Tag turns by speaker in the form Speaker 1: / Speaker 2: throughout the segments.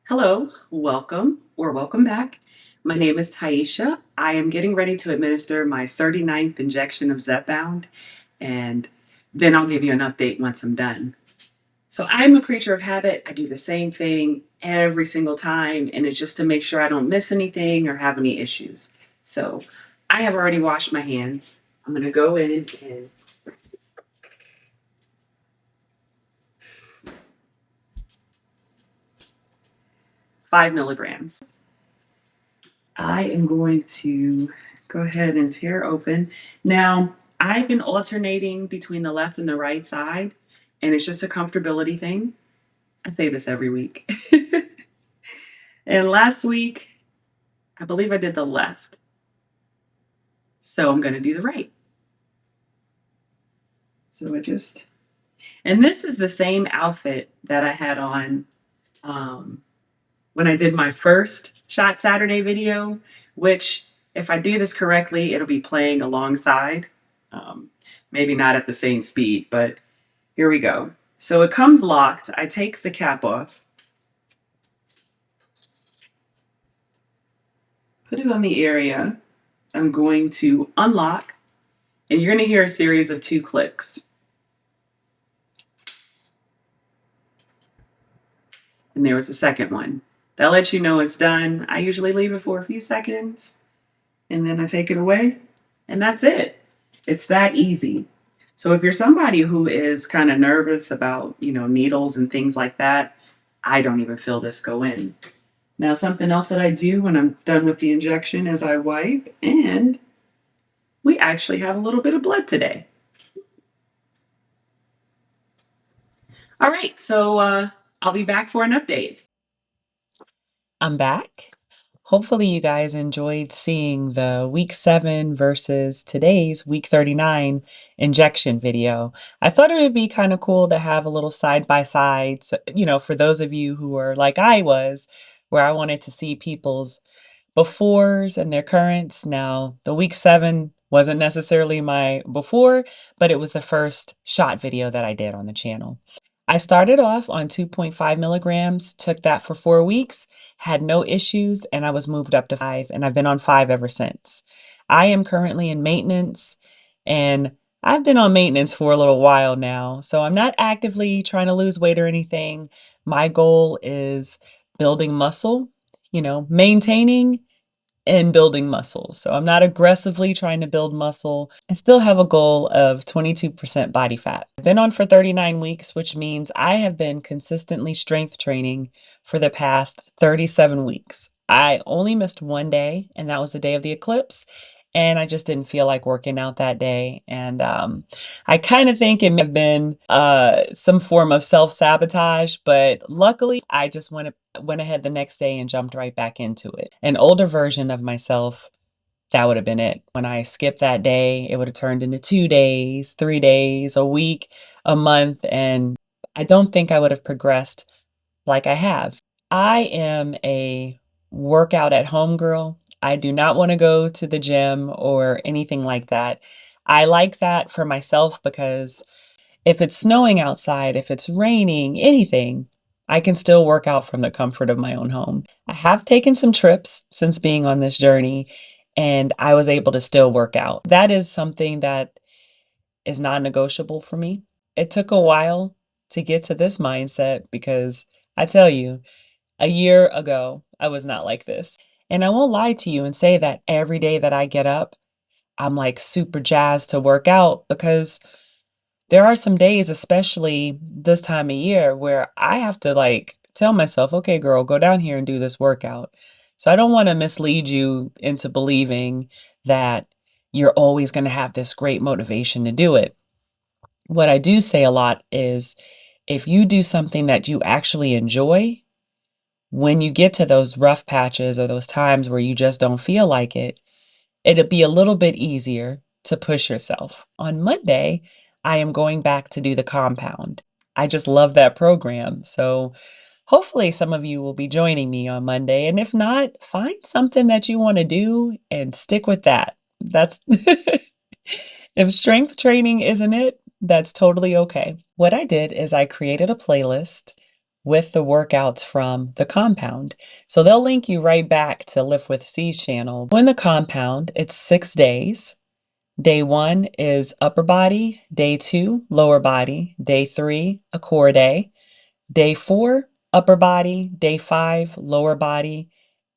Speaker 1: Hello, welcome or welcome back. My name is Taisha. I am getting ready to administer my 39th injection of Zepbound, and then I'll give you an update once I'm done. So I'm a creature of habit. I do the same thing every single time, and it's just to make sure I don't miss anything or have any issues. So I have already washed my hands. I'm going to go in and 5 milligrams. I am going to go ahead and tear open. Now, I've been alternating between the left and the right side, and it's just a comfortability thing. I say this every week. And last week, I believe I did the left. So I'm going to do the right. So and this is the same outfit that I had on um, when I did my first Shot Saturday video, which, if I do this correctly, it'll be playing alongside. Um, Maybe not at the same speed, but here we go. So it comes locked. I take the cap off, put it on the area. I'm going to unlock, and you're going to hear a series of 2 clicks. And there was a second one. That lets you know it's done. I usually leave it for a few seconds, and then I take it away, and that's it. It's that easy. So if you're somebody who is kind of nervous about, needles and things like that, I don't even feel this go in. Now, something else that I do when I'm done with the injection is I wipe, and we actually have a little bit of blood today. All right, so I'll be back for an update. I'm back. Hopefully, you guys enjoyed seeing the week 7 versus today's week 39 injection video. I thought it would be kind of cool to have a little side by side, for those of you who are like I was, where I wanted to see people's befores and their currents. Now, the week 7 wasn't necessarily my before, but it was the first shot video that I did on the channel. I started off on 2.5 milligrams, took that for 4 weeks, had no issues, and I was moved up to 5, and I've been on 5 ever since. I am currently in maintenance, and I've been on maintenance for a little while now, so I'm not actively trying to lose weight or anything. My goal is building muscle, maintaining and building muscle. So I'm not aggressively trying to build muscle. I still have a goal of 22% body fat. I've been on for 39 weeks, which means I have been consistently strength training for the past 37 weeks. I only missed one day, and that was the day of the eclipse. And I just didn't feel like working out that day. And I kind of think it may have been some form of self-sabotage, but luckily I just went ahead the next day and jumped right back into it. An older version of myself, that would have been it. When I skipped that day, it would have turned into 2 days, 3 days, a week, a month, and I don't think I would have progressed like I have. I am a workout at home girl. I do not want to go to the gym or anything like that. I like that for myself because if it's snowing outside, if it's raining, anything, I can still work out from the comfort of my own home. I have taken some trips since being on this journey, and I was able to still work out. That is something that is non-negotiable for me. It took a while to get to this mindset because I tell you, a year ago, I was not like this. And I won't lie to you and say that every day that I get up, I'm like super jazzed to work out because there are some days, especially this time of year, where I have to like tell myself, okay, girl, go down here and do this workout. So I don't want to mislead you into believing that you're always going to have this great motivation to do it. What I do say a lot is if you do something that you actually enjoy, when you get to those rough patches or those times where you just don't feel like it, it'll be a little bit easier to push yourself. On Monday, I am going back to do the compound. I just love that program. So hopefully some of you will be joining me on Monday. And if not, find something that you want to do and stick with that. That's if strength training isn't it, that's totally okay. What I did is I created a playlist with the workouts from the compound. So they'll link you right back to Lift with C's channel. In the compound, it's 6 days. Day 1 is upper body, day 2, lower body, day 3, a core day, day 4, upper body, day 5, lower body,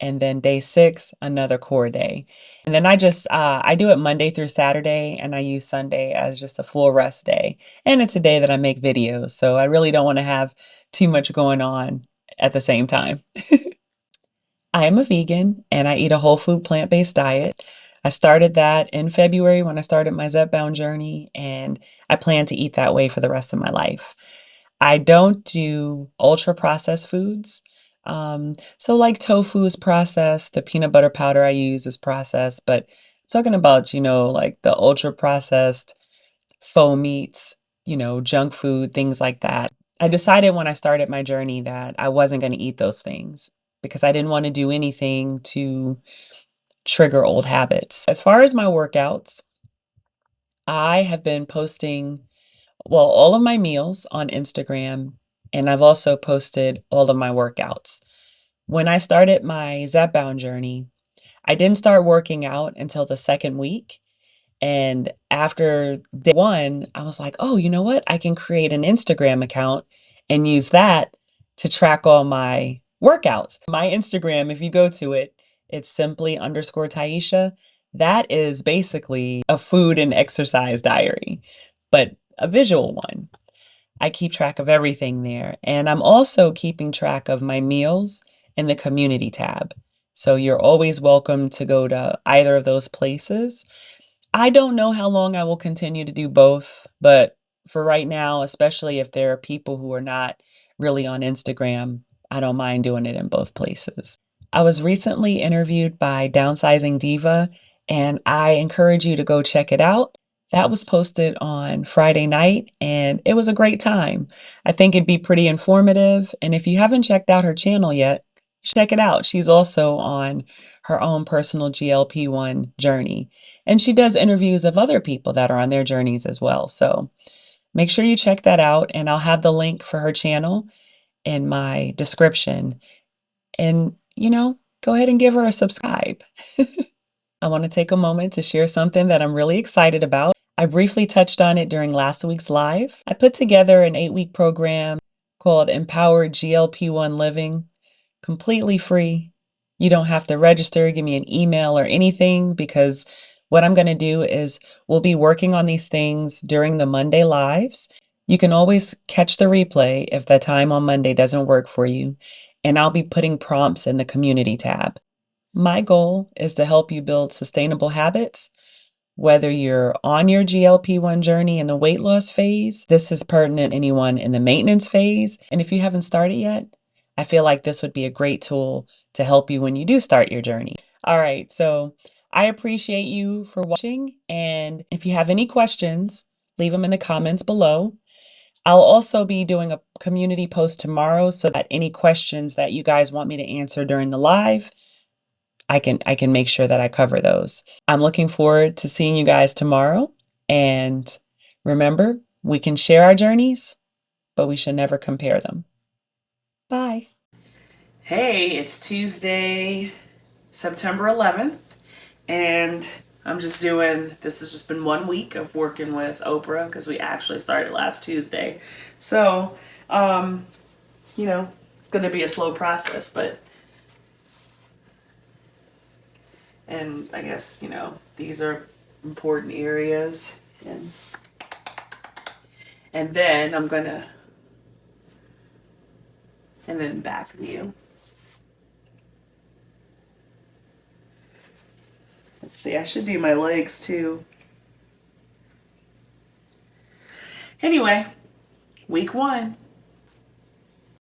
Speaker 1: and then day 6, another core day. And then I do it Monday through Saturday, and I use Sunday as just a full rest day. And it's a day that I make videos, so I really don't want to have too much going on at the same time. I am a vegan and I eat a whole food plant-based diet. I started that in February when I started my Zepbound journey, and I plan to eat that way for the rest of my life. I don't do ultra processed foods. So like tofu is processed, the peanut butter powder I use is processed, but I'm talking about, like the ultra processed faux meats, junk food, things like that. I decided when I started my journey that I wasn't going to eat those things because I didn't want to do anything to trigger old habits. As far as my workouts, I have been posting, well, all of my meals on Instagram, and I've also posted all of my workouts. When I started my Zepbound journey, I didn't start working out until the second week. And after day 1, I was like, oh, you know what? I can create an Instagram account and use that to track all my workouts. My Instagram, if you go to it, it's simply underscore Taisha. That is basically a food and exercise diary, but a visual one. I keep track of everything there. And I'm also keeping track of my meals in the community tab. So you're always welcome to go to either of those places. I don't know how long I will continue to do both, but for right now, especially if there are people who are not really on Instagram, I don't mind doing it in both places. I was recently interviewed by Downsizing Diva, and I encourage you to go check it out. That was posted on Friday night, and it was a great time. I think it'd be pretty informative, and if you haven't checked out her channel yet, check it out. She's also on her own personal GLP-1 journey, and she does interviews of other people that are on their journeys as well. So make sure you check that out, and I'll have the link for her channel in my description. And, go ahead and give her a subscribe. I want to take a moment to share something that I'm really excited about. I briefly touched on it during last week's live. I put together an 8-week program called Empowered GLP-1 Living, completely free. You don't have to register, give me an email or anything, because what I'm going to do is we'll be working on these things during the Monday lives. You can always catch the replay if the time on Monday doesn't work for you, and I'll be putting prompts in the community tab. My goal is to help you build sustainable habits. Whether you're on your GLP-1 journey in the weight loss phase, this is pertinent to anyone in the maintenance phase. And if you haven't started yet, I feel like this would be a great tool to help you when you do start your journey. All right, so I appreciate you for watching. And if you have any questions, leave them in the comments below. I'll also be doing a community post tomorrow so that any questions that you guys want me to answer during the live, I can make sure that I cover those. I'm looking forward to seeing you guys tomorrow. And remember, we can share our journeys, but we should never compare them. Bye. Hey, it's Tuesday, September 11th, and this has just been 1 week of working with Oprah because we actually started last Tuesday. So, it's going to be a slow process, and I guess, these are important areas, and then and then back view. Let's see, I should do my legs too. Anyway, week 1.